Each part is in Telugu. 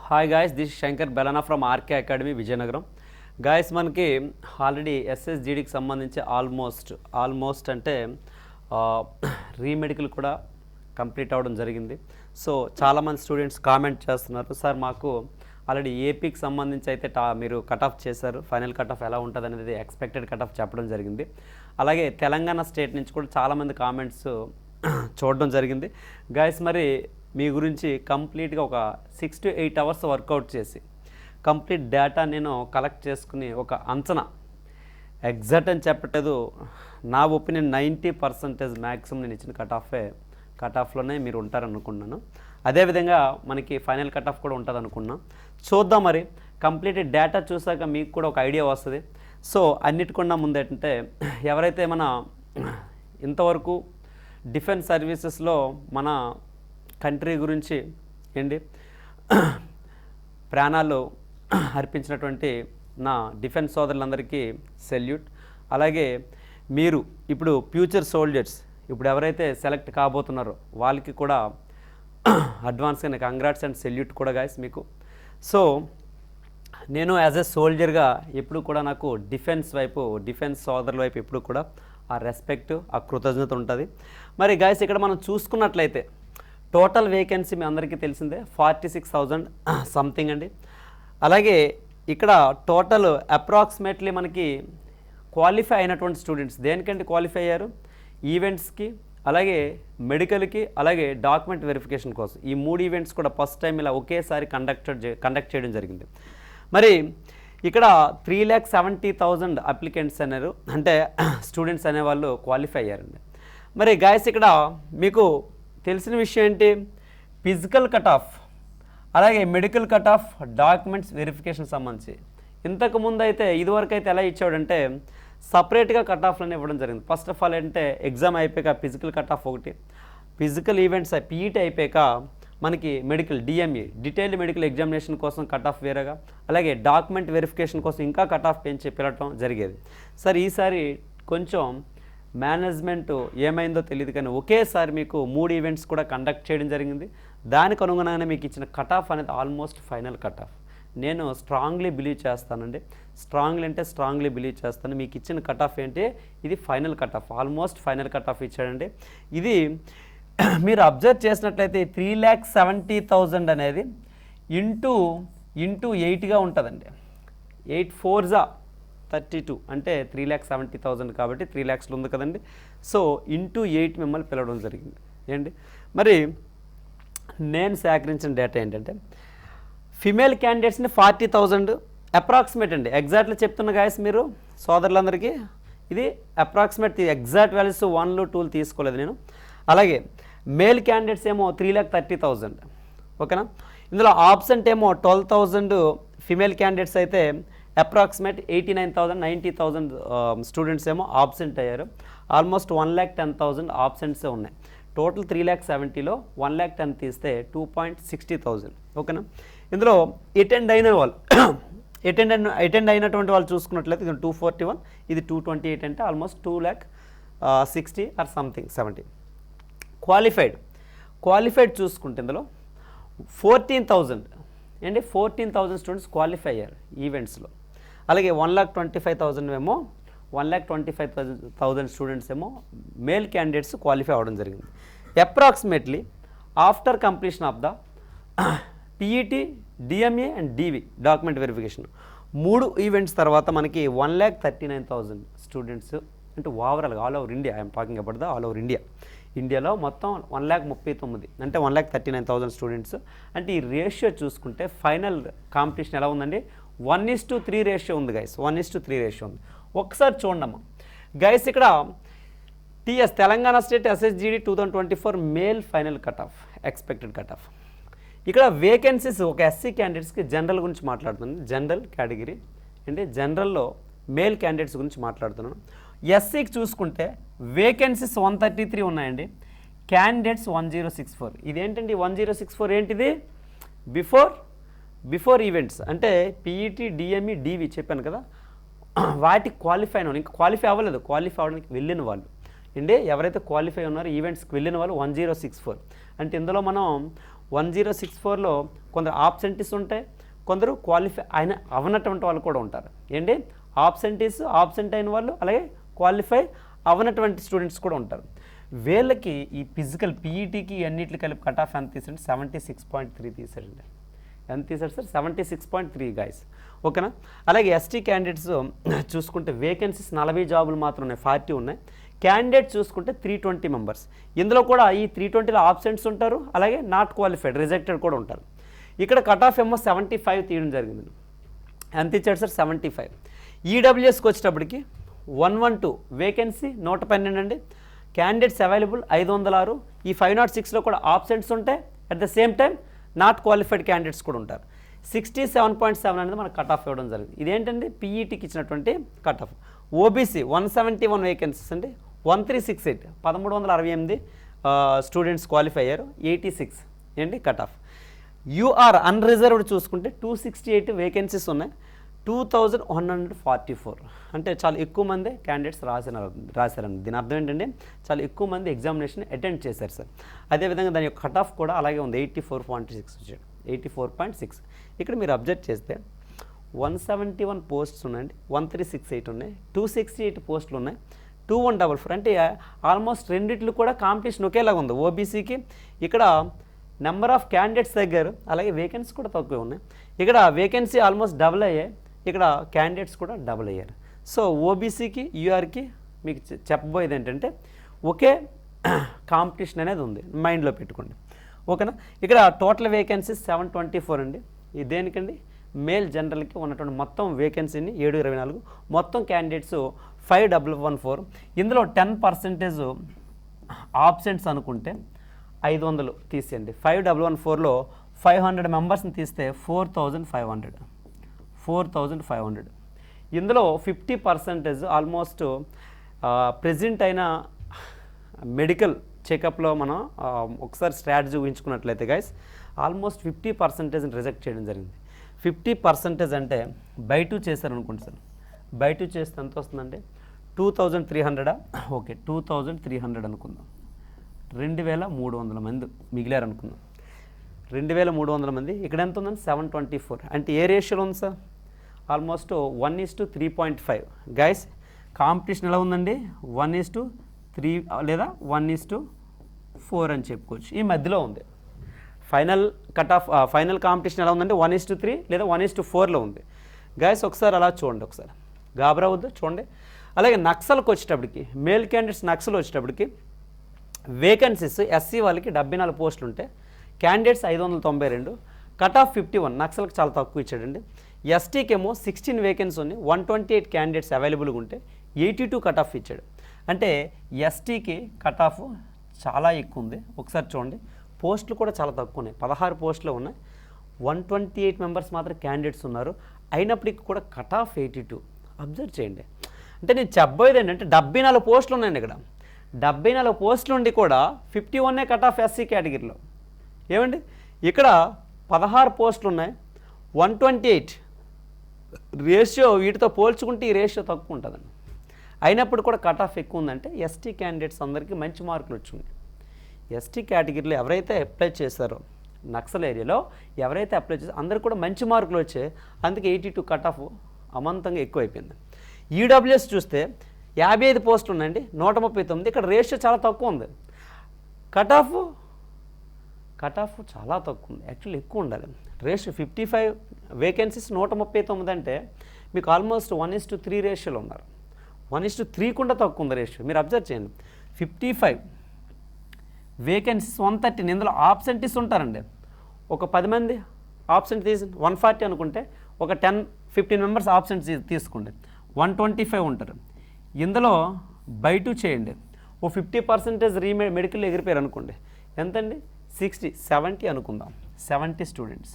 Hi guys, this Shankar Belana from RK academy Vizianagaram. Guys, మనకి ఆల్రెడీ ఎస్ఎస్జిడికి సంబంధించి ఆల్మోస్ట్ అంటే రీమెడికల్ కూడా కంప్లీట్ అవ్వడం జరిగింది. సో చాలామంది స్టూడెంట్స్ కామెంట్ చేస్తున్నారు, సార్ మాకు ఆల్రెడీ ఏపీకి సంబంధించి అయితే మీరు కట్ ఆఫ్ చేశారు, ఫైనల్ కట్ ఆఫ్ ఎలా ఉంటుంది అనేది ఎక్స్పెక్టెడ్ కట్ ఆఫ్ చెప్పడం జరిగింది. అలాగే తెలంగాణ స్టేట్ నుంచి కూడా చాలామంది కామెంట్స్ చూడడం జరిగింది. గాయస్, మరి మీ గురించి కంప్లీట్గా ఒక 6 to 8 అవర్స్ వర్కౌట్ చేసి కంప్లీట్ డేటా నేను కలెక్ట్ చేసుకుని ఒక అంచనా, ఎగ్జాక్ట్ అని చెప్పట్లేదు, నా ఒపీనియన్ 90% మ్యాక్సిమం నేను ఇచ్చిన కట్ ఆఫ్లోనే మీరు ఉంటారనుకున్నాను. అదేవిధంగా మనకి ఫైనల్ కట్ ఆఫ్ కూడా ఉంటుంది అనుకున్నాం. చూద్దాం, మరి కంప్లీట్ డేటా చూసాక మీకు కూడా ఒక ఐడియా వస్తుంది. సో అన్నిటికన్నా ముందు ఏంటంటే, ఎవరైతే మన ఇంతవరకు డిఫెన్స్ సర్వీసెస్లో మన కంట్రీ గురించి ప్రాణాలు అర్పించినటువంటి నా డిఫెన్స్ సోదరులందరికీ సెల్యూట్. అలాగే మీరు ఇప్పుడు ఫ్యూచర్ సోల్జర్స్ ఇప్పుడు ఎవరైతే సెలెక్ట్ కాబోతున్నారో వాళ్ళకి కూడా అడ్వాన్స్గా కంగ్రాట్స్ అండ్ సెల్యూట్ కూడా గాయస్ మీకు. సో నేను యాజ్ ఎ సోల్జర్గా ఎప్పుడు కూడా నాకు డిఫెన్స్ సోదరుల వైపు ఎప్పుడు కూడా ఆ రెస్పెక్ట్, ఆ కృతజ్ఞత ఉంటుంది. మరి గాయస్, ఇక్కడ మనం చూసుకున్నట్లయితే టోటల్ వేకెన్సీ మీ అందరికీ తెలిసిందే 46,000 సంథింగ్ అండి. అలాగే ఇక్కడ టోటల్ అప్రాక్సిమేట్లీ మనకి క్వాలిఫై అయినటువంటి స్టూడెంట్స్ దేనికంటే క్వాలిఫై అయ్యారు, ఈవెంట్స్కి, అలాగే మెడికల్కి, అలాగే డాక్యుమెంట్ వెరిఫికేషన్ కోసం. ఈ 3 ఈవెంట్స్ కూడా ఫస్ట్ టైం ఇలా ఒకేసారి కండక్ట్ చేయడం జరిగింది. మరి ఇక్కడ 3,70,000 అప్లికెంట్స్ అన్నారు, అంటే స్టూడెంట్స్ అనేవాళ్ళు క్వాలిఫై అయ్యారండి. మరి గాయస్, ఇక్కడ మీకు తెలిసిన విషయం ఏంటి, ఫిజికల్ కట్ ఆఫ్ అలాగే medical cut off documents verification సంబంధించి ఇంతకుముందు అయితే ఇదివరకు అయితే ఎలా ఇచ్చాడంటే సపరేట్గా కట్ ఆఫ్లను ఇవ్వడం జరిగింది. ఫస్ట్ ఆఫ్ ఆల్ అంటే ఎగ్జామ్ అయిపోయాక ఫిజికల్ కట్ ఆఫ్ ఒకటి, ఫిజికల్ ఈవెంట్స్ పీఈటీ అయిపోయాక మనకి medical DME detailed medical examination కోసం కట్ ఆఫ్ వేరేగా, అలాగే డాక్యుమెంట్ వెరిఫికేషన్ కోసం ఇంకా కట్ ఆఫ్ పెంచి పిలవటం జరిగేది. సార్ ఈసారి కొంచెం మేనేజ్మెంట్ ఏమైందో తెలియదు, కానీ ఒకేసారి మీకు 3 ఈవెంట్స్ కూడా కండక్ట్ చేయడం జరిగింది. దానికి అనుగుణంగానే మీకు ఇచ్చిన కట్ ఆఫ్ అనేది ఆల్మోస్ట్ ఫైనల్ కట్ ఆఫ్. నేను స్ట్రాంగ్లీ బిలీవ్ చేస్తానండి, స్ట్రాంగ్లీ బిలీవ్ చేస్తాను. మీకు ఇచ్చిన కట్ ఆఫ్ ఏంటి, ఇది final cut off, almost final cut off ఇచ్చాడండి. ఇది మీరు అబ్జర్వ్ చేసినట్లయితే 3,70,000 అనేది ఇంటూ 8గా ఉంటుందండి. 8 4s 32 అంటే 3,70,000 కాబట్టి 3 lakhs ఉంది కదండి. సో ఇంటూ 8 మిమ్మల్ని పిలవడం జరిగింది ఏంటి. మరి నేను సేకరించిన డేటా ఏంటంటే, ఫిమేల్ క్యాండిడేట్స్ని 40,000 అప్రాక్సిమేట్ అండి, ఎగ్జాక్ట్లీ చెప్తున్న గాయస్ మీరు సోదరులందరికీ, ఇది అప్రాక్సిమేట్, ఎగ్జాక్ట్ వాల్యూస్ 1లు 2లు తీసుకోలేదు నేను. అలాగే మేల్ క్యాండిడేట్స్ ఏమో 3,30,000, ఓకేనా. ఇందులో ఆబ్సెంట్ ఏమో 12,000 ఫిమేల్ క్యాండిడేట్స్ అయితే అప్రాక్సిమేట్ 89,000 90,000 స్టూడెంట్స్ ఏమో ఆబ్సెంట్ అయ్యారు. ఆల్మోస్ట్ 1,10,000 ఆబ్సెంట్సే ఉన్నాయి. టోటల్ 3,70,000లో 1,10,000 తీస్తే 2,60,000, ఓకేనా. ఇందులో అటెండ్ అయిన వాళ్ళు అటెండ్ అయినటువంటి వాళ్ళు చూసుకున్నట్లయితే ఇది 241, ఇది 228, అంటే ఆల్మోస్ట్ 2,60,000 ఆర్ సంథింగ్ 70. క్వాలిఫైడ్ చూసుకుంటే ఇందులో 14,000 అండి, 14,000 స్టూడెంట్స్ క్వాలిఫై అయ్యారు ఈవెంట్స్లో. అలాగే 1,25,000 ఏమో 1,25,000 స్టూడెంట్స్ ఏమో మేల్ క్యాండిడేట్స్ క్వాలిఫై అవ్వడం జరిగింది. Approximately after completion of the PET, DMA and DV document verification 3 events తర్వాత మనకి 1,39,000 స్టూడెంట్స్, అంటే ఓవరాల్గా all over India, I'm talking about the all over ఇండియాలో మొత్తం 1,39,000 అంటే 1,39,000 స్టూడెంట్స్. అంటే ఈ రేషియో చూసుకుంటే ఫైనల్ కాంపిటీషన్ ఎలా ఉందండి, 1:3 రేషియో ఉంది గైస్, 1:3 రేషియో ఉంది. ఒకసారి చూడమ్మా గైస్, ఇక్కడ TS Telangana state ఎస్ఎస్జిడి 2024 male final cut off, expected cut off. ఇక్కడ వేకెన్సీస్ ఒక ఎస్సీ క్యాండిడేట్స్కి జనరల్ గురించి మాట్లాడుతున్నాను, జనరల్ కేటగిరీ అంటే జనరల్లో మేల్ క్యాండిడేట్స్ గురించి మాట్లాడుతున్నాను. ఎస్సీకి చూసుకుంటే వేకెన్సీస్ 133 ఉన్నాయండి, క్యాండిడేట్స్ 1064. ఇదేంటండి 1064 ఏంటిది, బిఫోర్ ఈవెంట్స్ అంటే పీఈటీ, డిఎంఈ, డివి చెప్పాను కదా, వాటికి క్వాలిఫై అయిన వాళ్ళు, ఇంకా క్వాలిఫై అవ్వలేదు, క్వాలిఫై అవ్వడానికి వెళ్ళిన వాళ్ళు అండి, ఎవరైతే క్వాలిఫై ఉన్నారో ఈవెంట్స్కి వెళ్ళిన వాళ్ళు 1064. అంటే ఇందులో మనం 1064లో కొందరు ఆబ్సెంటీస్ ఉంటాయి, కొందరు క్వాలిఫై అవనటువంటి వాళ్ళు కూడా ఉంటారు. ఏంటి ఆబ్సెంట్ అయిన వాళ్ళు, అలాగే క్వాలిఫై అవనటువంటి స్టూడెంట్స్ కూడా ఉంటారు. వీళ్ళకి ఈ ఫిజికల్ పీఈటీకి అన్నిటికి కలిపి కట్ ఆఫ్ ఎంత తీసాడు? 76.3 తీసాడండి. ఎంత తీసాడు సార్? 76.3 గైస్. ఓకేనా? అలాగే ఎస్టీ క్యాండిడేట్స్ చూసుకుంటే వేకెన్సీస్ 40 జాబులు మాత్రం ఉన్నాయి, 40 ఉన్నాయి. క్యాండిడేట్ చూసుకుంటే 320 మెంబర్స్. ఇందులో కూడా ఈ 320లో ఆబ్సెంట్స్ ఉంటారు, అలాగే నాట్ క్వాలిఫైడ్ రిజెక్టెడ్ కూడా ఉంటారు. ఇక్కడ కట్ ఆఫ్ ఏమో 75 తీయడం జరిగింది. ఎంత ఇచ్చాడు సార్? 75. ఈడబ్ల్యూఎస్కి వచ్చేటప్పటికి 112 వేకెన్సీ 112 అండి. Candidates available 506. ఈ 506లో కూడా ఆబ్సెంట్స్ ఉంటాయి, at the same time not qualified candidates కూడా ఉంటారు. 67.7 అనేది మనకు కట్ ఆఫ్ ఇవ్వడం జరిగింది. ఇదేంటండి? పీఈటీకి ఇచ్చినటువంటి కట్ ఆఫ్. ఓబీసీ 171 వేకెన్సీస్ అండి, 1368 1368 స్టూడెంట్స్ క్వాలిఫై అయ్యారు, 86 ఏంటి కట్ ఆఫ్. యూఆర్ అన్రిజర్వ్డ్ చూసుకుంటే 268 వేకెన్సీస్ ఉన్నాయి, 2144 అంటే చాలా ఎక్కువ మంది క్యాండిడేట్స్ రాశారండి. దీని అర్థం ఏంటంటే చాలా ఎక్కువ మంది ఎగ్జామినేషన్ అటెండ్ చేశారు సార్. అదేవిధంగా దాని యొక్క కట్ ఆఫ్ కూడా అలాగే ఉంది, 84.6 వచ్చాడు, 84.6. ఇక్కడ మీరు అబ్జర్వ్ చేస్తే 171 పోస్ట్స్ ఉన్నాయండి, 1368 ఉన్నాయి, 268 పోస్టులు ఉన్నాయి, 2144 అంటే ఆల్మోస్ట్ రెండిట్లు కూడా కాంపిటీషన్ ఒకేలాగా ఉంది. ఓబీసీకి ఇక్కడ నెంబర్ ఆఫ్ క్యాండిడేట్స్ దగ్గర, అలాగే వేకెన్సీ కూడా తక్కువ ఉన్నాయి. ఇక్కడ వేకెన్సీ ఆల్మోస్ట్ డబుల్ అయ్యాయి, ఇక్కడ క్యాండిడేట్స్ కూడా డబుల్ అయ్యారు. సో ఓబీసీకి యూఆర్కి మీకు చెప్పబోయేది ఏంటంటే ఒకే కాంపిటీషన్ అనేది ఉంది, మైండ్లో పెట్టుకోండి. ఓకేనా? ఇక్కడ టోటల్ వేకెన్సీస్ 724 అండి. ఇది దేనికండి? మేల్ జనరల్కి ఉన్నటువంటి మొత్తం వేకెన్సీని 724, మొత్తం క్యాండిడేట్స్ 5114. ఇందులో 10% ఆబ్సెంట్స్ అనుకుంటే 500 తీసేయండి. 5114లో 500 మెంబర్స్ని తీస్తే 4500. ఇందులో 50% ఆల్మోస్ట్ ప్రెజెంట్ అయిన మెడికల్ చెకప్లో మనం ఒకసారి స్ట్రాటజీ ఊహించుకున్నట్లయితే గైస్ ఆల్మోస్ట్ 50% రిజెక్ట్ చేయడం జరిగింది. 50% అంటే బై 2 చేశారనుకోండి సార్, బై 2 చేస్తే ఎంత వస్తుందంటే 2300. ఓకే, 2300 అనుకుందాం. 2300 మంది మిగిలారు అనుకుందాం. 2300 మంది. ఇక్కడ ఎంత ఉందండి? 724. అంటే ఏ రేషియోలో ఉంది సార్? ఆల్మోస్ట్ 1:3.5. గైస్ కాంపిటీషన్ ఎలా ఉందండి? 1:3 లేదా 1:4 అని చెప్పుకోవచ్చు, ఈ మధ్యలో ఉంది. Final cut off final competition ఎలా ఉందంటే 1:3 లేదా 1:4లో ఉంది. గైస్ ఒకసారి అలా చూడండి, ఒకసారి గాబరావద్దు, చూడండి. అలాగే నక్సల్కి వచ్చేటప్పటికి, మేల్ క్యాండిడేట్స్ నక్సల్ వచ్చేటప్పటికి వేకెన్సీస్ ఎస్సీ వాళ్ళకి 74 పోస్టులు ఉంటాయి, క్యాండిడేట్స్ 592, కట్ ఆఫ్ 51. నక్సల్కి చాలా తక్కువ ఇచ్చాడండి. ఎస్టీకి ఏమో 16 వేకెన్సీ ఉన్నాయి, 128 క్యాండిడేట్స్ అవైలబుల్గా ఉంటే 82 కట్ ఆఫ్ ఇచ్చాడు. అంటే ఎస్టీకి కట్ ఆఫ్ చాలా ఎక్కువ ఉంది. ఒకసారి చూడండి, పోస్టులు కూడా చాలా తక్కువ ఉన్నాయి, 16 పోస్టులు ఉన్నాయి, 128 మెంబర్స్ మాత్రం క్యాండిడేట్స్ ఉన్నారు, అయినప్పటికీ కూడా కట్ ఆఫ్ 82. అబ్జర్వ్ చేయండి. అంటే నేను చెప్పబోయేది ఏంటంటే 74 పోస్టులు ఉన్నాయండి. ఇక్కడ 74 పోస్టులు ఉండి కూడా 51 కట్ ఆఫ్ ఎస్సీ కేటగిరీలో. ఏమండి? ఇక్కడ 16 పోస్టులు ఉన్నాయి, 128 రేషియో, వీటితో పోల్చుకుంటే ఈ రేషియో తక్కువ ఉంటుందండి. అయినప్పుడు కూడా కట్ ఆఫ్ ఎక్కువ ఉందంటే ఎస్టీ క్యాండిడేట్స్ అందరికీ మంచి మార్కులు వచ్చింది. ఎస్టీ కేటగిరీలో ఎవరైతే అప్లై చేశారో, నక్సల్ ఏరియాలో ఎవరైతే అప్లై చేశారో అందరికి కూడా మంచి మార్కులు వచ్చాయి, అందుకే 82 కట్ ఆఫ్ అమాంతంగా ఎక్కువైపోయింది. ఈడబ్ల్యూఎస్ చూస్తే 55 పోస్టులు ఉన్నాయండి, 139. ఇక్కడ రేషియో చాలా తక్కువ ఉంది. కట్ ఆఫ్ చాలా తక్కువ ఉంది, యాక్చువల్లీ ఎక్కువ ఉండాలి. రేషియో 55 వేకెన్సీస్ 139 అంటే మీకు ఆల్మోస్ట్ 1:3 రేషియోలో ఉన్నారు. 1:3 కూడా తక్కువ ఉంది రేషియో. మీరు అబ్జర్వ్ చేయండి, 55 వేకెన్సీస్ 130. ఇందులో ఆబ్సెంటీస్ ఉంటారండి, ఒక 10 మంది ఆబ్సెంట్ తీసి 140 అనుకుంటే ఒక 10-15 మెంబర్స్ ఆబ్సెంట్ తీసుకోండి, 125 ఉంటారు. ఇందులో బై 2 చేయండి, ఓ 50% మెడికల్ ఎగిరిపోయారు అనుకోండి, ఎంతండి? 70 అనుకుందాం. 70 స్టూడెంట్స్,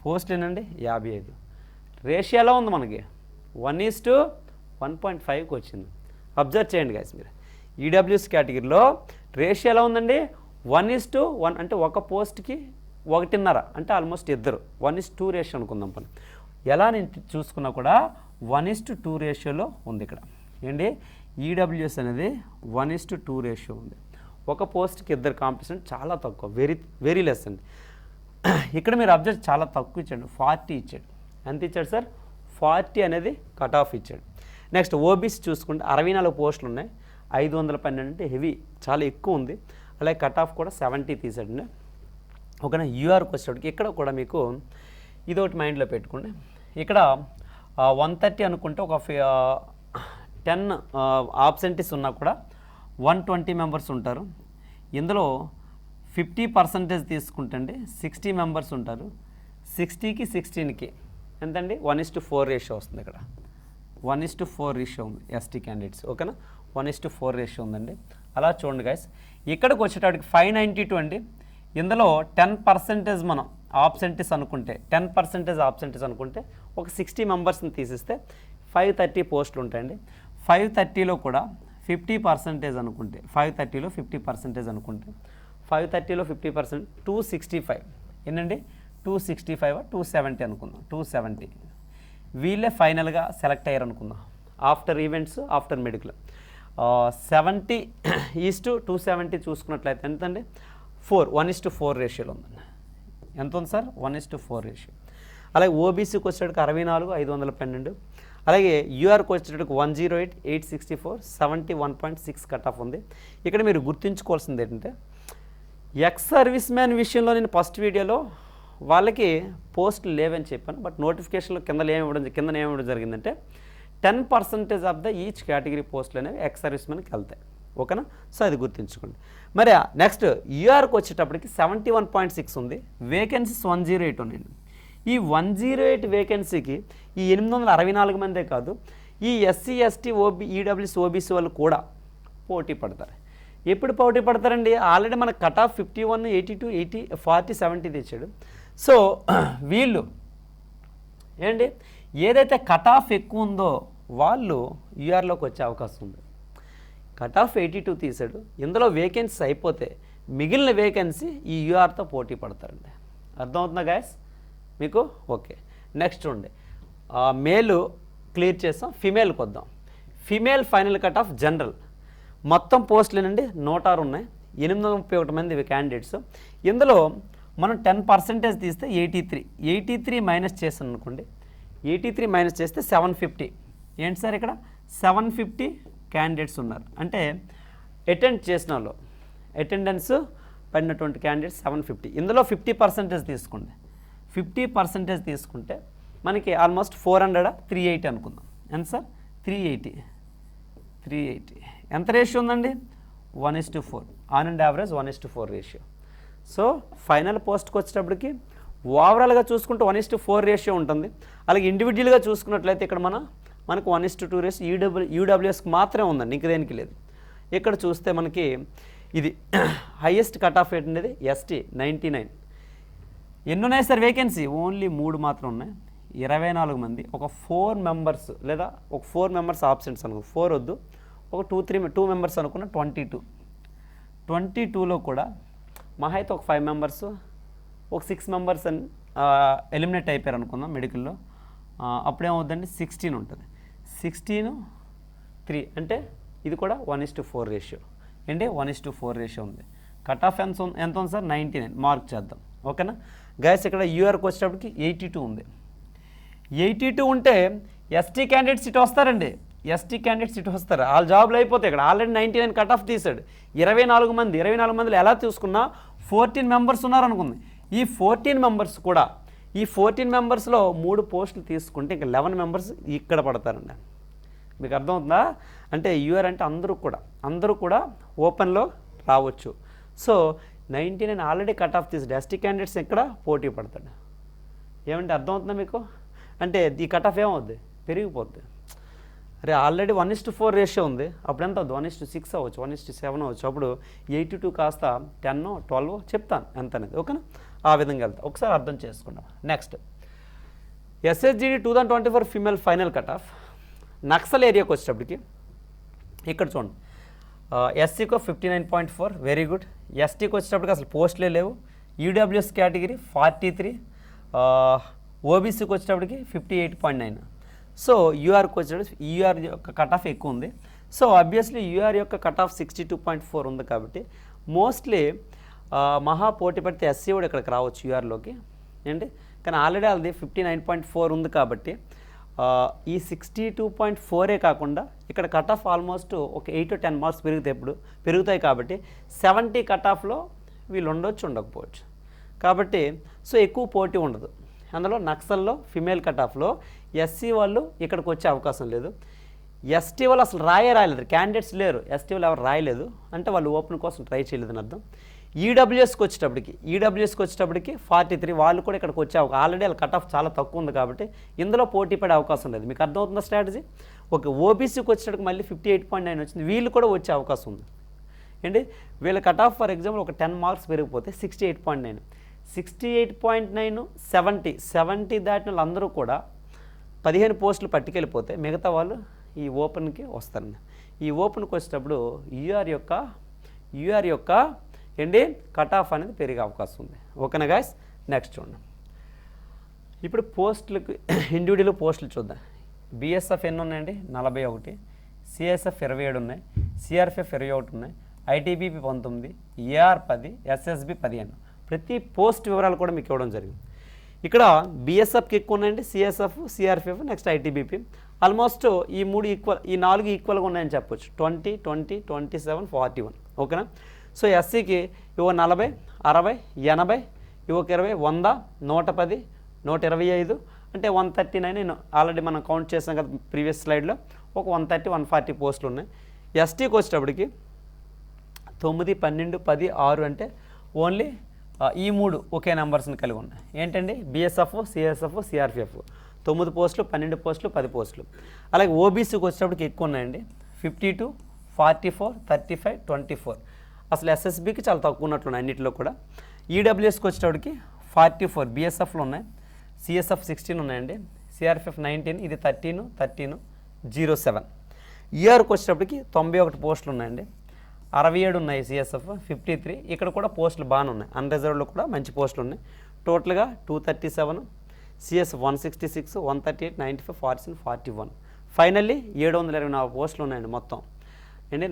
పోస్ట్ ఏనండి 55. రేషియో ఎలా ఉంది మనకి? 1:1.5కి వచ్చింది. అబ్జర్వ్ చేయండి గైస్ మీరు. ఈడబ్ల్యూఎస్ కేటగిరీలో రేషియో ఎలా ఉందండి? 1:1, అంటే ఒక పోస్ట్కి 1.5, అంటే ఆల్మోస్ట్ 2. 1:2 రేషియో అనుకుందాం పని. ఎలా నేను చూసుకున్నా కూడా 1:2 రేషియోలో ఉంది ఇక్కడ. ఏంటి? ఈడబ్ల్యూఎస్ అనేది 1:2 రేషియో ఉంది. ఒక పోస్ట్కి ఇద్దరు కాంపిటీషన్ చాలా తక్కువ, వెరీ వెరీ లెస్ అండి. ఇక్కడ మీరు అబ్జర్వ్ చాలా తక్కువ ఇచ్చాడు, 40 ఇచ్చాడు. ఎంత ఇచ్చాడు సార్? 40 అనేది కట్ ఆఫ్ ఇచ్చాడు. నెక్స్ట్ ఓబీసీ చూసుకుంటే 64 పోస్టులు ఉన్నాయి, 512 అంటే హెవీ, చాలా ఎక్కువ ఉంది. అలాగే కట్ ఆఫ్ కూడా 70 తీసాడండి. ఓకేనా. యూఆర్కి వచ్చేటప్పటికి ఇక్కడ కూడా మీకు ఇది ఒకటి మైండ్లో పెట్టుకోండి. ఇక్కడ 130 అనుకుంటే ఒక 10 ఆబ్సెంటీస్ ఉన్నా కూడా 120 మెంబర్స్ ఉంటారు. ఇందులో 50% తీసుకుంటే 60 మెంబర్స్ ఉంటారు. 60కి 16కి ఎంతండి? 1:4 రేషియో వస్తుంది. ఇక్కడ 1:4 రేషియో ఉంది ఎస్టీ క్యాండిడేట్స్. ఓకేనా. 1:4 రేషియో ఉందండి. అలా చూడండి గైస్. ఇక్కడికి వచ్చేటప్పటికి 592 అండి. ఇందులో 10% మనం ఆబ్సెంటీస్ అనుకుంటే 10% ఆబ్సెంటీస్ అనుకుంటే ఒక 60 మెంబర్స్ని తీసిస్తే 530 పోస్టులు ఉంటాయండి. 530లో కూడా 50% అనుకుంటే 530లో 50% అనుకుంటే 530లో 50% 265 ఏంటండి? 265 270 అనుకుందాం. 270 వీళ్ళే ఫైనల్గా సెలెక్ట్ అయ్యారు అనుకుందాం. ఆఫ్టర్ ఈవెంట్స్, ఆఫ్టర్ మెడికల్ 70:270 చూసుకున్నట్లయితే ఎంతండి? 1:4 రేషియోలో ఉందండి. ఎంత ఉంది సార్? 1:4 రేషియో. అలాగే ఓబీసీకి వచ్చేటప్పటికి 64 512. అలాగే యూఆర్కి వచ్చేటప్పటికి 108 864 71.6 కట్ ఆఫ్ ఉంది. ఇక్కడ మీరు గుర్తుంచుకోవాల్సింది ఏంటంటే ఎక్స్ సర్వీస్ మ్యాన్ విషయంలో నేను ఫస్ట్ వీడియోలో వాళ్ళకి పోస్టులు లేవని చెప్పాను. బట్ నోటిఫికేషన్లో కింద ఏమివ్వడం జరిగిందంటే 10% ఆఫ్ ద ఈచ్ కేటగిరీ పోస్టులు అనేవి ఎక్స్ సర్వీస్ మ్యాన్కి వెళ్తాయి. ఓకేనా. సో అది గుర్తుంచుకోండి. మరి నెక్స్ట్ యూఆర్కి వచ్చేటప్పటికి 71.6 ఉంది. వేకెన్సీస్ 108 ఉన్నాయండి. ఈ 108 వేకెన్సీకి ఈ 864 మందే కాదు, ఈ ఎస్సీ ఎస్టీ ఈడబ్ల్యూఎస్ ఓబీసీ వాళ్ళు కూడా పోటీ పడతారు. ఎప్పుడు పోటీ పడతారండి? ఆల్రెడీ మనకు కట్ ఆఫ్ 51 82 80 40 70 తెచ్చాడు. సో వీళ్ళు ఏంటి ఏదైతే కట్ ఆఫ్ ఎక్కువ ఉందో వాళ్ళు యూఆర్లోకి వచ్చే అవకాశం ఉంది. కట్ ఆఫ్ 82 తీసాడు. ఇందులో వేకెన్సీ అయిపోతే మిగిలిన వేకెన్సీ ఈ యూఆర్తో పోటీ పడతారండి. అర్థమవుతుందా గాయస్ మీకు? ఓకే. నెక్స్ట్ ఉండే మేలు క్లియర్ చేస్తాం. ఫిమేల్కి వద్దాం. Female final cut off general మొత్తం పోస్టులు ఏంటండి 106 ఉన్నాయి. 831 మంది క్యాండిడేట్స్. ఇందులో మనం 10% తీస్తే 83 మైనస్ చేసాను అనుకోండి. 83 మైనస్ చేస్తే 750. ఏంటి సార్? ఇక్కడ 750 క్యాండిడేట్స్ ఉన్నారు. అంటే అటెండ్ చేసిన వాళ్ళు అటెండెన్స్ పడినటువంటి క్యాండిడేట్స్ 750. ఇందులో 50% తీసుకోండి. 50% తీసుకుంటే మనకి ఆల్మోస్ట్ 400 380 అనుకుందాం. ఎంత సార్? 380 ఎంత రేషియో ఉందండి? 1:4. On and average 1:4 ratio. So final పోస్ట్కి వచ్చేటప్పటికి ఓవరాల్గా చూసుకుంటే 1:4 రేషియో ఉంటుంది. అలాగే ఇండివిజువల్గా చూసుకున్నట్లయితే ఇక్కడ మనకు 1:2 రేషియో యూడబ్ల్యూఎస్కి మాత్రమే ఉందండి, ఇంక దేనికి లేదు. ఇక్కడ చూస్తే మనకి ఇది హైయెస్ట్ కట్ ఆఫ్ రేట్ అనేది ఎస్టీ 99. ఎన్ని ఉన్నాయి సార్ వేకెన్సీ? ఓన్లీ 3 మాత్రం ఉన్నాయి. 24 మంది. ఒక 4 మెంబర్స్ లేదా ఒక 4 మెంబర్స్ ఆబ్సెంట్స్ అనుకో, 4 వద్దు, ఒక 2 మెంబర్స్ అనుకున్న 22లో కూడా మహా అయితే ఒక 5 మెంబర్స్, ఒక 6 మెంబర్స్ అని ఎలిమినేట్ అయిపోయారు అనుకుందాం మెడికల్లో. అప్పుడేమవుద్దండి? 16 ఉంటుంది. 16 3 అంటే ఇది కూడా 1:4 రేషియో. ఏంటి? 1:4 రేషియో ఉంది. కట్ ఆఫ్ ఎంత ఉంది సార్? 99 మార్క్ చేద్దాం. ఓకేనా గైస్. ఇక్కడ యూఆర్కి వచ్చేటప్పటికి 82 ఉంది. 82 ఉంటే ఎస్టీ క్యాండిడేట్స్ ఇటు వస్తారండి. ఎస్టీ క్యాండిడేట్స్ ఇటు వస్తారు. వాళ్ళ జాబ్లు అయిపోతాయి. ఇక్కడ ఆల్రెడీ 99 కట్ ఆఫ్ తీసాడు. 24 మందిలో ఎలా చూసుకున్నా 14 మెంబర్స్ ఉన్నారనుకుంది. ఈ 14 మెంబర్స్ కూడా ఈ 14 మెంబర్స్లో 3 పోస్టులు తీసుకుంటే ఇంకా 11 మెంబర్స్ ఇక్కడ పడతారండి. మీకు అర్థమవుతుందా? అంటే యూఆర్ అంటే అందరూ కూడా ఓపెన్లో రావచ్చు. సో 99 ఆల్రెడీ కట్ ఆఫ్ తీసాడు. ఎస్టీ క్యాండిడేట్స్ ఇక్కడ పోటీ పడతాడు. ఏమంటే అర్థమవుతుందా మీకు? అంటే ఈ కట్ ఆఫ్ ఏమవుద్ది? పెరిగిపోద్ది. అరే ఆల్రెడీ 1:4 రేషియో ఉంది. అప్పుడు ఎంత అవుద్ది? 1:6 అవ్వచ్చు, 1:7 అవ్వచ్చు. అప్పుడు 82 కాస్త 10 12 చెప్తాను ఎంత అనేది. ఓకేనా? ఆ విధంగా వెళ్తా. ఒకసారి అర్థం చేసుకున్నాం. Next ఎస్ఎస్జిడి 2024 female final cut off Naxal ఏరియాకి వచ్చేటప్పటికి ఇక్కడ చూడండి. ఎస్సీకి 59.4 వెరీ గుడ్. ఎస్టీకి వచ్చేటప్పటికి అసలు పోస్టులే లేవు. ఈడబ్ల్యూఎస్ కేటగిరీ 43, ఓబీసీకి వచ్చేటప్పటికి 58.9. సో యూఆర్కి వచ్చేటప్పుడు యూఆర్ యొక్క కట్ ఆఫ్ ఎక్కువ ఉంది. సో ఆబ్వియస్లీ యూఆర్ యొక్క కట్ ఆఫ్ 62.4 ఉంది కాబట్టి మోస్ట్లీ మహా పోటీ పడితే ఎస్సీ కూడా ఇక్కడికి రావచ్చు యూఆర్లోకి ఏంటి, కానీ ఆల్రెడీ వాళ్ళది 59.4 ఉంది కాబట్టి ఈ 62.4 కాకుండా ఇక్కడ కట్ ఆఫ్ ఆల్మోస్ట్ ఒక 8 to 10 మార్క్స్ పెరుగుతాయి కాబట్టి 70 కట్ ఆఫ్లో వీళ్ళు ఉండొచ్చు ఉండకపోవచ్చు. కాబట్టి సో ఎక్కువ పోటీ ఉండదు. అందులో నక్సల్లో ఫిమేల్ కట్ ఆఫ్లో ఎస్సీ వాళ్ళు ఇక్కడికి వచ్చే అవకాశం లేదు. ఎస్టీ వాళ్ళు అసలు రాయలేదు, క్యాండిడేట్స్ లేరు, ఎస్టీ వాళ్ళు ఎవరు రాయలేదు అంటే వాళ్ళు ఓపెన్ కోసం ట్రై చేయలేదని అర్థం. ఈడబ్ల్యూఎస్కి వచ్చేటప్పటికి 43 వాళ్ళు కూడా ఇక్కడికి వచ్చే ఆల్రెడీ వాళ్ళ కట్ ఆఫ్ చాలా తక్కువ ఉంది కాబట్టి ఇందులో పోటీ పడే అవకాశం లేదు. మీకు అర్థమవుతుందా స్ట్రాటజీ? ఒక ఓబీసీకి వచ్చేటప్పటికి మళ్ళీ 58.9 వచ్చింది, వీళ్ళు కూడా వచ్చే అవకాశం ఉంది ఏంటి. వీళ్ళ కట్ ఆఫ్ ఫర్ ఎగ్జాంపుల్ ఒక 10 మార్క్స్ పెరిగిపోతే 68.9, 68.9 70 దాటిన వాళ్ళందరూ కూడా 15 పోస్టులు పట్టుకెళ్ళిపోతే మిగతా వాళ్ళు ఈ ఓపెన్కి వస్తారు. ఈ ఓపెన్కి వచ్చేటప్పుడు యూఆర్ యొక్క ఏంటి కట్ ఆఫ్ అనేది పెరిగే అవకాశం ఉంది. ఓకేనా గాయస్? నెక్స్ట్ చూడండి. ఇప్పుడు పోస్టులకు ఇండివిజువల్ పోస్టులు చూద్దాం. బిఎస్ఎఫ్ ఎన్ని ఉన్నాయండి? 41, సిఎస్ఎఫ్ 27 ఉన్నాయి, సిఆర్పిఎఫ్ 21 ఉన్నాయి, ఐటీబీపీ 19, ఏఆర్ 10, ఎస్ఎస్బి 15. ప్రతి పోస్ట్ వివరాలు కూడా మీకు ఇవ్వడం జరిగింది. ఇక్కడ బిఎస్ఎఫ్కి ఎక్కువ ఉన్నాయండి, CSF, CRPF, next ITBP. Almost ఈ 4 ఈక్వల్గా ఉన్నాయని చెప్పొచ్చు. 20, 20, 27, 41. ఓకేనా? సో ఎస్సీకి ఇవో 40, 60, 80, ఇవొక 20, 100, 110, 125 అంటే 139. నేను ఆల్రెడీ మనం కౌంట్ చేసాం కదా ప్రీవియస్ స్లైడ్లో. ఒక 130, 140 పోస్టులు ఉన్నాయి. ఎస్టీకి వచ్చేటప్పటికి 9, 12, 10, 6 అంటే ఓన్లీ ఈ 3 ఒకే నెంబర్స్ని కలిగి ఉన్నాయి. ఏంటండి? బిఎస్ఎఫ్, సిఎస్ఎఫ్, సిఆర్పిఎఫ్ 9 పోస్టులు, 12 పోస్టులు, 10 పోస్టులు. అలాగే ఓబీసీకి వచ్చేటప్పటికి ఎక్కువ ఉన్నాయండి, 52, 44, 35, 24. అసలు ఎస్ఎస్బికి చాలా తక్కువ ఉన్నట్లున్నాయి అన్నింటిలో కూడా. ఈడబ్ల్యూఎస్కి వచ్చేటప్పటికి 44 బిఎస్ఎఫ్లు ఉన్నాయి, సిఎస్ఎఫ్ 16 ఉన్నాయండి, సిఆర్పిఎఫ్ 19, ఇది 13, 07. ఈఆర్కి వచ్చేటప్పటికి 91 పోస్టులు ఉన్నాయండి, 67 ఉన్నాయి సిఎస్ఎఫ్, 53. ఇక్కడ కూడా పోస్టులు బాగానే ఉన్నాయి, అన్రిజర్వ్డ్లో కూడా మంచి పోస్టులు ఉన్నాయి. టోటల్గా 237, సిఎస్ఎఫ్ 166, 138, 95, 47, 41. ఫైనల్లీ 724 పోస్టులు ఉన్నాయండి మొత్తం. ఏంటి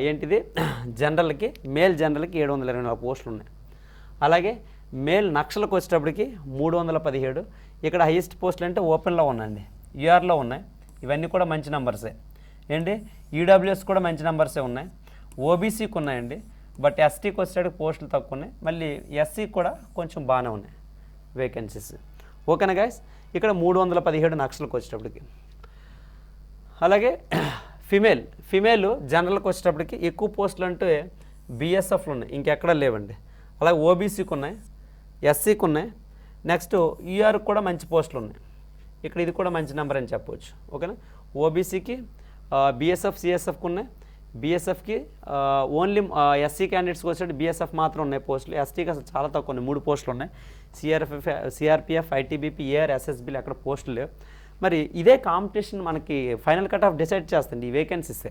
ఏంటిది జనరల్కి, మేల్ జనరల్కి 724 పోస్టులు ఉన్నాయి. అలాగే మేల్ నక్సల్కి వచ్చేటప్పటికి 317. ఇక్కడ హైయెస్ట్ పోస్టులు అంటే ఓపెన్లో ఉన్నాయండి, యూఆర్లో ఉన్నాయి. ఇవన్నీ కూడా మంచి నెంబర్సే. ఏంటి ఈడబ్ల్యూఎస్ కూడా మంచి నెంబర్సే ఉన్నాయి. ఓబీసీకి ఉన్నాయండి, బట్ ఎస్టీకి వచ్చేటప్పటికి పోస్టులు తక్కువ ఉన్నాయి. మళ్ళీ ఎస్సీకి కూడా కొంచెం బాగానే ఉన్నాయి వేకెన్సీస్. ఓకేనా గైస్? ఇక్కడ 317 నక్సల్కి వచ్చేటప్పటికి. అలాగే ఫిమేల్ జనరల్కి వచ్చేటప్పటికి ఎక్కువ పోస్టులు అంటే బిఎస్ఎఫ్లు ఉన్నాయి, ఇంకెక్కడ లేవండి. అలాగే ఓబీసీకి ఉన్నాయి, ఎస్సీకి ఉన్నాయి, నెక్స్ట్ యూఆర్కి కూడా మంచి పోస్టులు ఉన్నాయి. ఇక్కడ ఇది కూడా మంచి నెంబర్ అని చెప్పవచ్చు. ఓకేనా? ఓబీసీకి బిఎస్ఎఫ్, సిఎస్ఎఫ్కి ఉన్నాయి. బిఎస్ఎఫ్కి ఓన్లీ ఎస్సీ క్యాండిడేట్స్కి వచ్చేటప్పుడు బిఎస్ఎఫ్ మాత్రం ఉన్నాయి పోస్టులు. ఎస్టీకి అసలు చాలా తక్కువ ఉన్నాయి, 3 పోస్టులు ఉన్నాయి. సిఆర్పిఎఫ్, ఐటీబీపీ, ఏఆర్, ఎస్ఎస్బీలు అక్కడ పోస్టులు లేవు. మరి ఇదే కాంపిటీషన్ మనకి ఫైనల్ కట్ ఆఫ్ డిసైడ్ చేస్తుంది ఈ వేకెన్సీసే.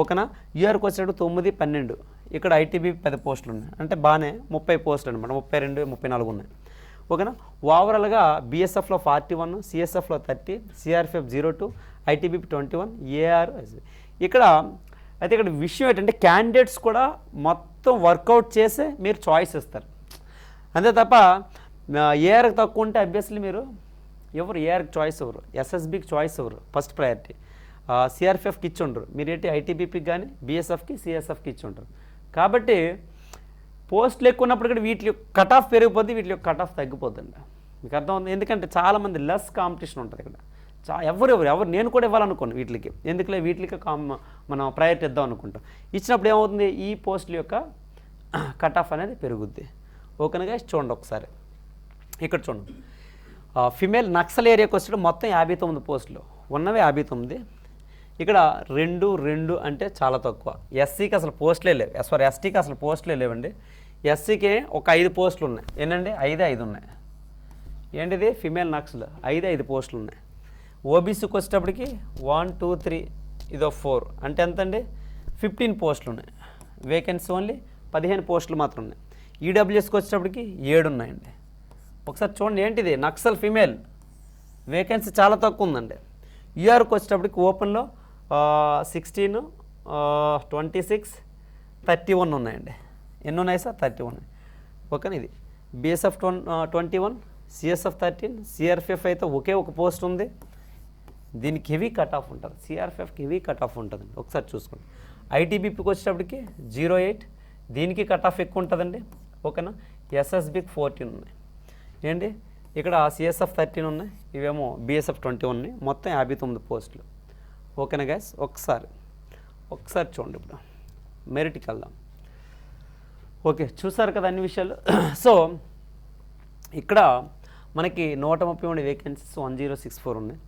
ఓకేనా? యూఆర్కి వచ్చేటప్పుడు 9, 12. ఇక్కడ ఐటీబీపీ 10 పోస్టులు ఉన్నాయి, అంటే బాగానే 30 పోస్టులు అనమాట, 32, 34 ఉన్నాయి. ఓకేనా? ఓవరాల్గా బిఎస్ఎఫ్లో 41, సిఎస్ఎఫ్లో 30, సిఆర్పిఎఫ్ 02, ఐటీబీపీ 21, ఏఆర్. ఇక్కడ విషయం ఏంటంటే క్యాండిడేట్స్ కూడా మొత్తం వర్కౌట్ చేసే మీరు చాయిస్ ఇస్తారు అంతే తప్ప ఏఆర్కి తక్కువ ఉంటే అబ్వియస్లీ మీరు ఏఆర్కి చాయిస్ ఇవ్వరు, ఎస్ఎస్బికి చాయిస్ ఇవ్వరు, ఫస్ట్ ప్రయారిటీ. సిఆర్పిఎఫ్కి ఇచ్చి ఉండరు, మీరేంటి ఐటీబీపీకి కానీ బిఎస్ఎఫ్కి, సిఎస్ఎఫ్కి ఇచ్చి ఉంటారు. కాబట్టి పోస్టులు ఎక్కువ ఉన్నప్పుడు కూడా వీటి కట్ ఆఫ్ పెరిగిపోద్ది, వీటి కట్ ఆఫ్ తగ్గిపోద్దండి. మీకు అర్థం. ఎందుకంటే చాలామంది లెస్ కాంపిటీషన్ ఉంటుంది ఇక్కడ. ఎవరు నేను కూడా ఇవ్వాలనుకోను వీటికి, ఎందుకులే వీటికి మనం ప్రయారిటీ ఇద్దాం అనుకుంటాం. ఇచ్చినప్పుడు ఏమవుతుంది, ఈ పోస్టుల యొక్క కట్ ఆఫ్ అనేది పెరుగుద్ది. ఓకేనా? చూడండి ఒకసారి ఇక్కడ చూడండి. ఫిమేల్ నక్సల్ ఏరియాకి వచ్చేటప్పుడు మొత్తం 59 పోస్టులు ఉన్నవి, 59. ఇక్కడ 2 అంటే చాలా తక్కువ. ఎస్సీకి అసలు పోస్టులే లేవు, ఎస్టీకి అసలు పోస్టులే లేవండి. ఎస్సీకి ఒక 5 పోస్టులు ఉన్నాయి. ఏంటండి? 5 ఉన్నాయి. ఏంటిది? ఫిమేల్ నక్సల్ 5 పోస్టులు ఉన్నాయి. ఓబీసీకి వచ్చేటప్పటికి 1, 2, 3 ఇదో 4 అంటే ఎంతండి? 15 పోస్టులు ఉన్నాయి. వేకెన్సీ ఓన్లీ 15 పోస్టులు మాత్రం ఉన్నాయి. ఈడబ్ల్యూఎస్కి వచ్చేటప్పటికి 7 ఉన్నాయండి. ఒకసారి చూడండి, ఏంటిది? నక్సల్ ఫిమేల్ వేకెన్సీ చాలా తక్కువ ఉందండి. యూఆర్కి వచ్చేటప్పటికి ఓపెన్లో 16, 26, 31 ఉన్నాయండి. ఎన్ని ఉన్నాయి సార్? 31. ఓకేనా? ఇది బీఎస్ఎఫ్ 21, సిఎస్ఎఫ్ 13, సిఆర్పిఎఫ్ అయితే ఒకే ఒక పోస్ట్ ఉంది. దీనికి హెవీ కట్ ఆఫ్ ఉంటుంది, సిఆర్పిఎఫ్కి హెవీ కట్ ఆఫ్ ఉంటుంది. ఒకసారి చూసుకోండి. ఐటీబీపీకి వచ్చేటప్పటికి 08, దీనికి కట్ ఆఫ్ ఎక్కువ ఉంటుందండి. ఓకేనా? ఎస్ఎస్బికి 14 ఉన్నాయి ఏంటి, ఇక్కడ సిఎస్ఎఫ్ 13 ఉన్నాయి, ఇవేమో బీఎస్ఎఫ్ 21 ఉన్నాయి. మొత్తం 59 పోస్టులు. ఓకేనా గైస్? ఒకసారి చూడండి. ఇప్పుడు మెరిట్కి వెళ్దాం. ఓకే, చూసారు కదా అన్ని విషయాలు. సో ఇక్కడ మనకి 133 వేకెన్సీస్ 1064 ఉన్నాయి.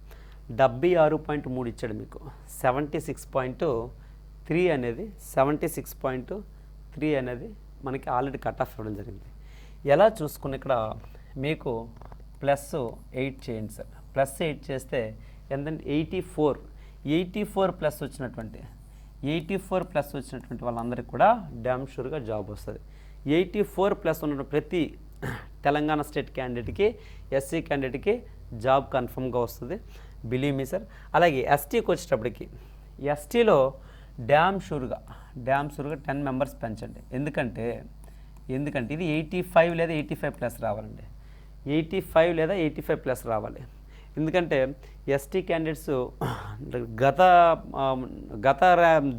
76.3 ఇచ్చాడు మీకు. 76.3 అనేది 76.3 అనేది మనకి ఆల్రెడీ కట్ ఆఫ్ ఇవ్వడం జరిగింది. ఎలా చూసుకుని ఇక్కడ మీకు +8 చేయండి సార్. +8 చేస్తే ఎంతంటే 84 ప్లస్ వచ్చినటువంటి 84 ప్లస్ వచ్చినటువంటి వాళ్ళందరికీ కూడా డ్యామ్ షూర్గా జాబ్ వస్తుంది. 84 ప్లస్ ఉన్న ప్రతి తెలంగాణ స్టేట్ క్యాండిడేట్కి, ఎస్సీ క్యాండిడేట్కి జాబ్ కన్ఫర్మ్గా వస్తుంది. Believe me sir. అలాగే ఎస్టీకి వచ్చేటప్పటికి ఎస్టీలో డ్యామ్ షూర్గా 10 మెంబర్స్ పెంచండి. ఎందుకంటే ఇది 85 లేదా 85 ప్లస్ రావాలండి. 85 లేదా 85 ప్లస్ రావాలి. ఎందుకంటే ఎస్టీ క్యాండిడేట్స్ గత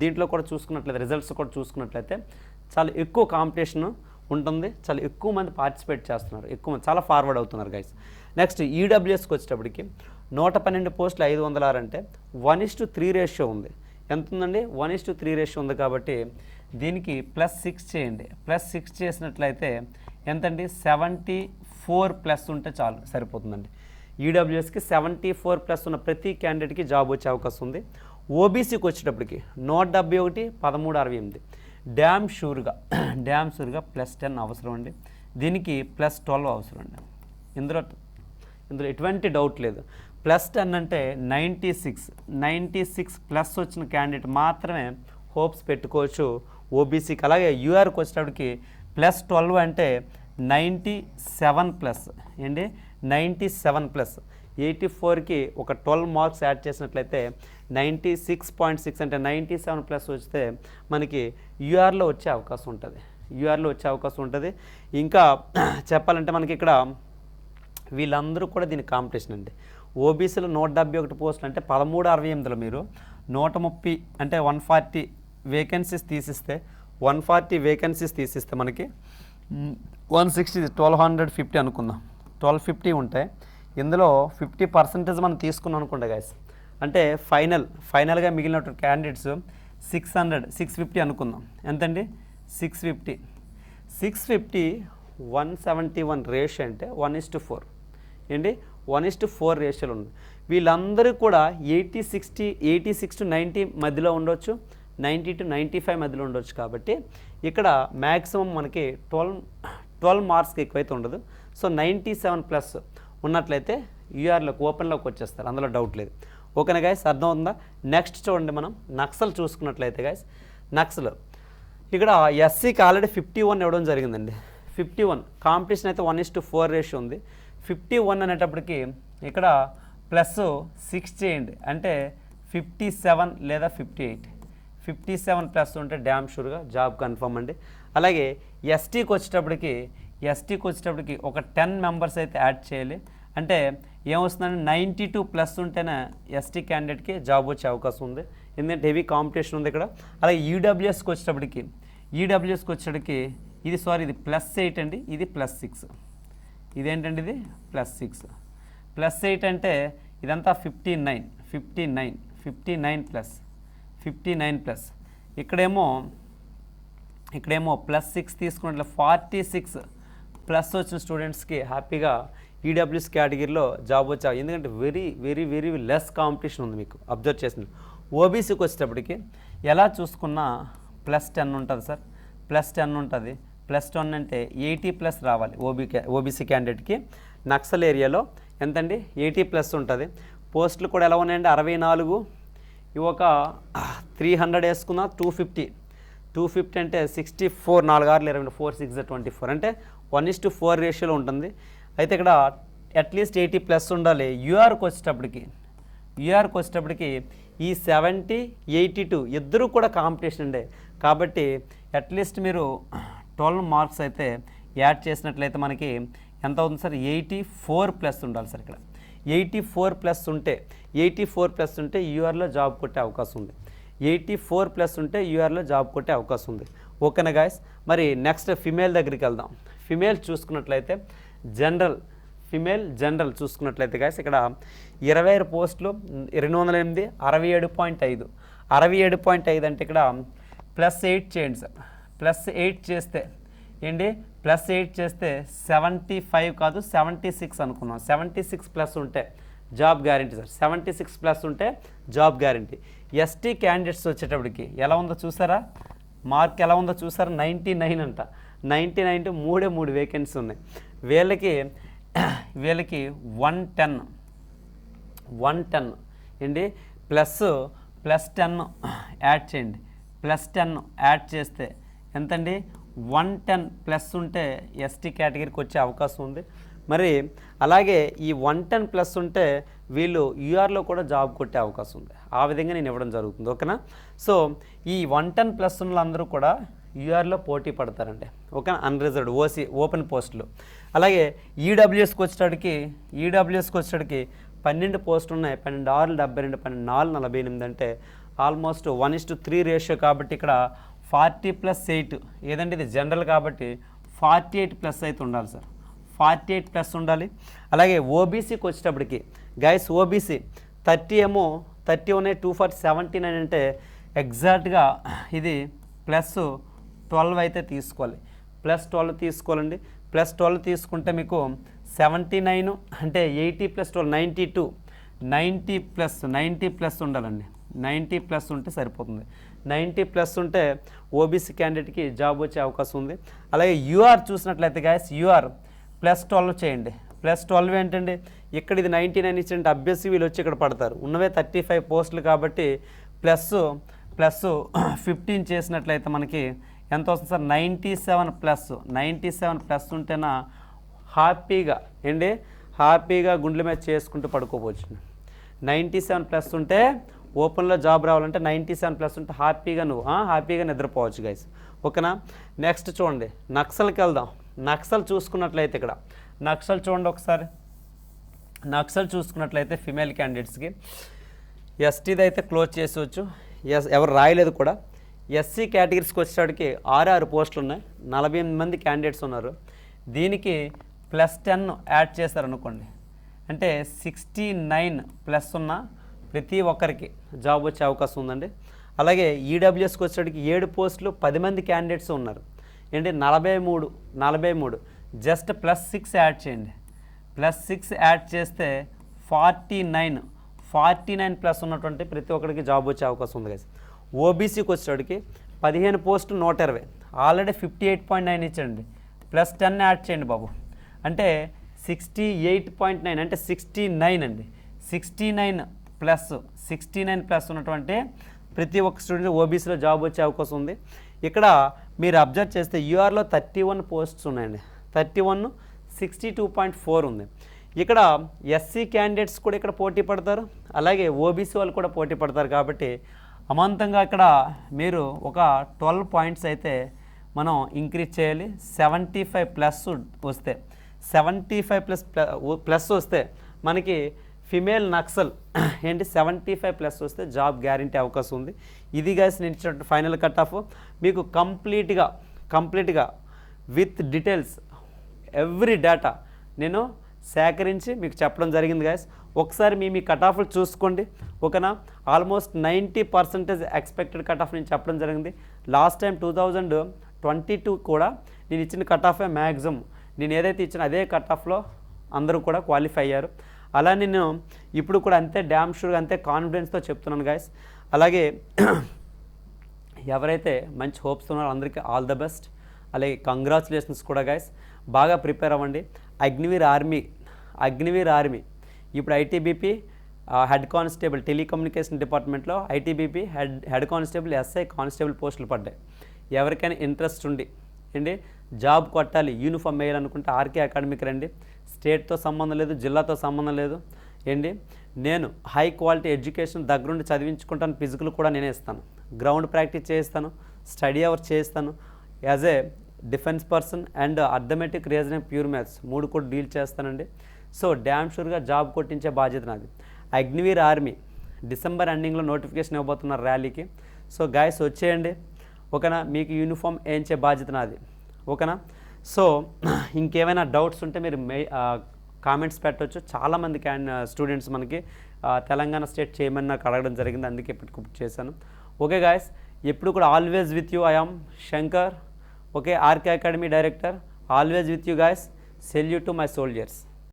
దీంట్లో కూడా చూసుకున్నట్లయితే, రిజల్ట్స్ కూడా చూసుకున్నట్లయితే చాలా ఎక్కువ కాంపిటీషన్ ఉంటుంది, చాలా ఎక్కువ మంది పార్టిసిపేట్ చేస్తున్నారు, ఎక్కువ మంది చాలా ఫార్వర్డ్ అవుతున్నారు గైస్. నెక్స్ట్ ఈడబ్ల్యూఎస్కి వచ్చేటప్పటికి 112 పోస్టులు 506 అంటే 1:3 రేషియో ఉంది. ఎంత ఉందండి? 1:3 రేషియో ఉంది. కాబట్టి దీనికి +6 చేయండి. +6 చేసినట్లయితే ఎంతండి? 74 ప్లస్ ఉంటే చాలు, సరిపోతుందండి. ఈడబ్ల్యూఎస్కి 74 ప్లస్ ఉన్న ప్రతి క్యాండిడేట్కి జాబ్ వచ్చే అవకాశం ఉంది. ఓబీసీకి వచ్చేటప్పటికి 171, 1368 డ్యామ్ షూర్గా +10 అవసరం అండి. దీనికి +12 అవసరం అండి. ఇందులో ఎటువంటి డౌట్ లేదు. +10 అంటే 96 ప్లస్ వచ్చిన క్యాండిడేట్ మాత్రమే హోప్స్ పెట్టుకోవచ్చు ఓబీసీకి. అలాగే యూఆర్కి వచ్చేటప్పటికి +12 అంటే 97 ప్లస్ ఏంటి, 97 ప్లస్. 84కి ఒక 12 మార్క్స్ యాడ్ చేసినట్లయితే 96.6 అంటే 97 ప్లస్ వస్తే మనకి యూఆర్లో వచ్చే అవకాశం ఉంటుంది. ఇంకా చెప్పాలంటే మనకి ఇక్కడ వీళ్ళందరూ కూడా దీనికి కాంపిటీషన్ అండి. ఓబీసీలో 171 పోస్టులు అంటే 1368లో మీరు 130 అంటే 140 వేకెన్సీస్ తీసిస్తే మనకి 160 1250 అనుకుందాం. 1250 ఉంటాయి. ఇందులో 50% మనం తీసుకున్నాం అనుకోండి గైస్, అంటే ఫైనల్గా మిగిలినటువంటి క్యాండిడేట్స్ 650 అనుకుందాం. ఎంతండి? 650 171 రేషియో అంటే 1:4 ఏంటి, 1:4 రేషియోలో ఉంది. వీళ్ళందరూ కూడా 86 to 90 మధ్యలో ఉండొచ్చు, 90 to 95 మధ్యలో ఉండొచ్చు. కాబట్టి ఇక్కడ మ్యాక్సిమం మనకి 12 మార్క్స్కి ఎక్కువైతే ఉండదు. సో 97 ప్లస్ ఉన్నట్లయితే యూఆర్లోకి ఓపెన్లోకి వచ్చేస్తారు, అందులో డౌట్ లేదు. ఓకేనా గైస్? అర్థం ఉందా? నెక్స్ట్ చూడండి, మనం నక్సల్ చూసుకున్నట్లయితే గైస్, నక్సల్ ఇక్కడ ఎస్సీకి ఆల్రెడీ 51 ఇవ్వడం జరిగిందండి. 51 కాంపిటీషన్ అయితే 1:4 రేషియో ఉంది. 51 అనేటప్పటికి ఇక్కడ +6 చేయండి, అంటే 57 లేదా 58. 57 ప్లస్ ఉంటే డ్యామ్ షూర్గా జాబ్ కన్ఫర్మ్ అండి. అలాగే ఎస్టీకి వచ్చేటప్పటికి ఒక 10 మెంబర్స్ అయితే యాడ్ చేయాలి. అంటే ఏమొస్తుందంటే 92 ప్లస్ ఉంటేనే ఎస్టీ క్యాండిడేట్కి జాబ్ వచ్చే అవకాశం ఉంది, ఎందుకంటే హెవీ కాంపిటీషన్ ఉంది ఇక్కడ. అలాగే ఈడబ్ల్యూఎస్కి వచ్చేటప్పటికి ఇది +8 అండి, ఇది +6. ఇదేంటండి? ఇది +6. +8 అంటే ఇదంతా 59 ప్లస్. ఇక్కడేమో +6 తీసుకున్నట్లు 46 ప్లస్ వచ్చిన స్టూడెంట్స్కి హ్యాపీగా ఈడబ్ల్యూఎస్ కేటగిరీలో జాబ్ వచ్చా. ఎందుకంటే వెరీ లెస్ కాంపిటీషన్ ఉంది మీకు అబ్జర్వ్ చేసింది. ఓబీసీకి వచ్చేటప్పటికి ఎలా చూసుకున్నా +10 ఉంటుంది సార్, +10 ఉంటుంది. +10 అంటే 80 ప్లస్ రావాలి ఓబీసీ క్యాండిడేట్కి. నక్సల్ ఏరియాలో ఎంతండి? 80 ప్లస్ ఉంటుంది. పోస్టులు కూడా ఎలా ఉన్నాయండి? 64. ఇవి ఒక 300 వేసుకున్నా 250 అంటే 64, 4 6 24, 4 6 24 అంటే 1:4 రేషియోలో ఉంటుంది. అయితే ఇక్కడ అట్లీస్ట్ 80 ప్లస్ ఉండాలి. యూఆర్కి వచ్చేటప్పటికి ఈ 70, 82 ఇద్దరు కూడా కాంపిటీషన్ ఉండే. కాబట్టి అట్లీస్ట్ మీరు 12 మార్క్స్ అయితే యాడ్ చేసినట్లయితే మనకి ఎంత అవుతుంది సార్? 84+ ఉండాలి సార్. ఇక్కడ 84+ ఉంటే 84+ ఉంటే యూఆర్లో జాబ్ కొట్టే అవకాశం ఉంది. 84+ ఉంటే యూఆర్లో జాబ్ కొట్టే అవకాశం ఉంది. ఓకేనా గాయస్? మరి నెక్స్ట్ ఫిమేల్ దగ్గరికి వెళ్దాం. ఫిమేల్ చూసుకున్నట్లయితే ఫిమేల్ జనరల్ చూసుకున్నట్లయితే గాయస్ ఇక్కడ 26 పోస్టులు 208 67.5 67.5 అంటే ఇక్కడ +8 చేయండి సార్. +8 చేస్తే ఏంటి? +8 చేస్తే 75 కాదు 76 అనుకున్నాం. 76+ ఉంటే జాబ్ గ్యారంటీ సార్. 76+ ఉంటే జాబ్ గ్యారంటీ. ఎస్టీ క్యాండిడేట్స్ వచ్చేటప్పటికి ఎలా ఉందో చూసారా? మార్క్ ఎలా ఉందో చూసారా? 99 అంట. 99 3 వేకెన్సీ ఉన్నాయి. వీళ్ళకి 110 ఏంటి? +10 యాడ్ చేయండి. +10 యాడ్ చేస్తే ఎంతండి? 110+ ఉంటే ఎస్టీ కేటగిరీకి వచ్చే అవకాశం ఉంది. మరి అలాగే ఈ 110+ ఉంటే వీళ్ళు యూఆర్లో కూడా జాబ్ కొట్టే అవకాశం ఉంది. ఆ విధంగా నేను ఇవ్వడం జరుగుతుంది. ఓకేనా? సో ఈ 110+ ఉన్న వాళ్ళందరూ కూడా యూఆర్లో పోటీ పడతారండి. ఓకేనా? అన్రిజర్వ్డ్ ఓసీ ఓపెన్ పోస్టులు. అలాగే ఈడబ్ల్యూఎస్కి వచ్చేటడికి 12 పోస్టులు ఉన్నాయి. 12 6 72 12 4 48 అంటే ఆల్మోస్ట్ 1:3 రేషియో. కాబట్టి ఇక్కడ 40+8 ఏదంటే ఇది జనరల్ కాబట్టి 48+ అయితే ఉండాలి సార్. 48+ ఉండాలి. అలాగే ఓబీసీకి వచ్చేటప్పటికి గైస్ ఓబీసీ 30 ఉన్నాయి. 279 అంటే ఎగ్జాక్ట్గా ఇది +12 అయితే తీసుకోవాలి. +12 తీసుకోవాలండి. +12 తీసుకుంటే మీకు 79 అంటే 80+12 90+ ఉండాలండి. 90+ ఉంటే సరిపోతుంది. 90+ ఉంటే ఓబీసీ క్యాండిడేట్కి జాబ్ వచ్చే అవకాశం ఉంది. అలాగే యూఆర్ చూసినట్లయితే గాయస్ యూఆర్ +12 చేయండి. +12 ఏంటండి? ఇక్కడ ఇది 99 ఇచ్చింటే అభ్యర్థి వీళ్ళు వచ్చి ఇక్కడ పడతారు. ఉన్నవే 35 పోస్టులు కాబట్టి +15 చేసినట్లయితే మనకి ఎంత వస్తుంది సార్? 97+ ఉంటేనా హ్యాపీగా గుండెల మీద చేసుకుంటూ పడుకోవచ్చు. 97+ ఉంటే ఓపెన్లో జాబ్ రావాలంటే 97+ ఉంటే హ్యాపీగా నిద్రపోవచ్చు గైస్. ఓకేనా? నెక్స్ట్ చూడండి నక్సల్కి వెళ్దాం. నక్సల్ చూసుకున్నట్లయితే ఇక్కడ నక్సల్ చూడండి ఒకసారి. నక్సల్ చూసుకున్నట్లయితే ఫిమేల్ క్యాండిడేట్స్కి ఎస్టీది అయితే క్లోజ్ చేసేవచ్చు. ఎవరు రాయలేదు కూడా. ఎస్సీ కేటగిరీస్కి వచ్చేటికి 6 పోస్టులు ఉన్నాయి. 48 మంది క్యాండిడేట్స్ ఉన్నారు. దీనికి +10 యాడ్ చేశారనుకోండి అంటే 69+ ఉన్న ప్రతి ఒక్కరికి జాబ్ వచ్చే అవకాశం ఉందండి. అలాగే ఈడబ్ల్యూఎస్కి వచ్చేటికి 7 పోస్టులు 10 మంది క్యాండిడేట్స్ ఉన్నారు. ఏంటి? 43 జస్ట్ +6 యాడ్ చేయండి. +6 యాడ్ చేస్తే 49+ ఉన్నటువంటి ప్రతి ఒక్కరికి జాబ్ వచ్చే అవకాశం ఉంది కదా. ఓబీసీకి వచ్చేటికి 15 పోస్టులు 120 ఆల్రెడీ 58.9 ఇచ్చండి. +10 యాడ్ చేయండి బాబు అంటే 68.9 అంటే 69 అండి. 69+ ఉన్నటువంటి ప్రతి ఒక్క స్టూడెంట్ ఓబీసీలో జాబ్ వచ్చే అవకాశం ఉంది. ఇక్కడ మీరు అబ్జర్వ్ చేస్తే యూఆర్లో 31 పోస్ట్స్ ఉన్నాయండి. 31 62.4 ఉంది. ఇక్కడ ఎస్సీ క్యాండిడేట్స్ కూడా ఇక్కడ పోటీ పడతారు. అలాగే ఓబీసీ వాళ్ళు కూడా పోటీ పడతారు. కాబట్టి అమాంతంగా ఇక్కడ మీరు ఒక 12 పాయింట్స్ అయితే మనం ఇంక్రీజ్ చేయాలి. 75+ వస్తే 75+ వస్తే మనకి ఫిమేల్ నక్సల్ ఏంటి 75+ వస్తే జాబ్ గ్యారంటీ అవకాశం ఉంది. ఇది గైస్ నేను ఇచ్చిన ఫైనల్ కట్ ఆఫ్. మీకు కంప్లీట్గా విత్ డీటెయిల్స్ ఎవ్రీ డేటా నేను సేకరించి మీకు చెప్పడం జరిగింది గైస్. ఒకసారి మీ కట్ ఆఫ్లు చూసుకోండి. ఓకేనా? ఆల్మోస్ట్ 90% ఎక్స్పెక్టెడ్ కట్ ఆఫ్ నేను చెప్పడం జరిగింది. లాస్ట్ టైం 2022 కూడా నేను ఇచ్చిన కట్ ఆఫే మ్యాక్సిమం నేను ఏదైతే ఇచ్చిన అదే కట్ ఆఫ్లో అందరూ కూడా క్వాలిఫై అయ్యారు. అలా నేను ఇప్పుడు కూడా అంతే డ్యామ్ షూర్గా అంతే కాన్ఫిడెన్స్తో చెప్తున్నాను గైస్. అలాగే ఎవరైతే మంచి హోప్స్ ఉన్నారో అందరికీ ఆల్ ద బెస్ట్. అలాగే కంగ్రాచులేషన్స్ కూడా గైస్. బాగా ప్రిపేర్ అవ్వండి. అగ్నివీర్ ఆర్మీ ఇప్పుడు ఐటీబీపీ హెడ్ కానిస్టేబుల్ టెలికమ్యూనికేషన్ డిపార్ట్మెంట్లో ITBP head constable SI constable పోస్టులు పడ్డాయి. ఎవరికైనా ఇంట్రెస్ట్ ఉండి ఏంటి జాబ్ కొట్టాలి యూనిఫామ్ వేయాలనుకుంటే ఆర్కే అకాడమీకి రండి. స్టేట్తో సంబంధం లేదు, జిల్లాతో సంబంధం లేదు. ఏంటి నేను హై క్వాలిటీ ఎడ్యుకేషన్ దగ్గరుండి చదివించుకుంటాను. ఫిజికల్ కూడా నేనే ఇస్తాను. గ్రౌండ్ ప్రాక్టీస్ చేయిస్తాను. స్టడీ అవర్స్ చేయిస్తాను. As a defence person and arithmetic reasoning pure maths 3 కూడా డీల్ చేస్తానండి. సో డ్యామ్ షూర్గా జాబ్ కొట్టించే బాధ్యత నాది. అగ్నివీర్ ఆర్మీ డిసెంబర్ ఎండింగ్లో నోటిఫికేషన్ ఇవ్వబోతున్నారు ర్యాలీకి. సో గాయస్ వచ్చేయండి, ఓకేనా. మీకు యూనిఫామ్ వేయించే బాధ్యత నాది, ఓకేనా. సో ఇంకేమైనా డౌట్స్ ఉంటే మీరు కామెంట్స్ పెట్టవచ్చు. చాలామంది స్టూడెంట్స్ మనకి తెలంగాణ స్టేట్ చేయమని నాకు అడగడం జరిగింది, అందుకే ఇప్పుడు చేశాను. ఓకే గాయస్, ఎప్పుడు కూడా always with you. I am Shankar, okay, RK Academy director. Always with you guys. Salute to my soldiers.